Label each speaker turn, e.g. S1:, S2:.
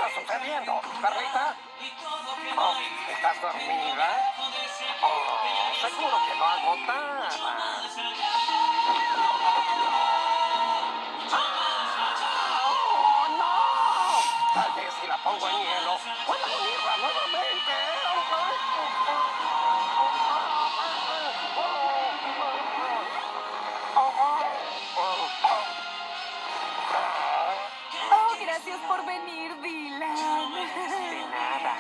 S1: está sucediendo? ¿Perlita? Oh, ¿estás dormida? Oh, seguro que no agotada. ¡Oh, no! Tal vez si la pongo en hielo, pueda unirla nuevamente.
S2: Oh, gracias por venir, Dylan.
S1: De nada.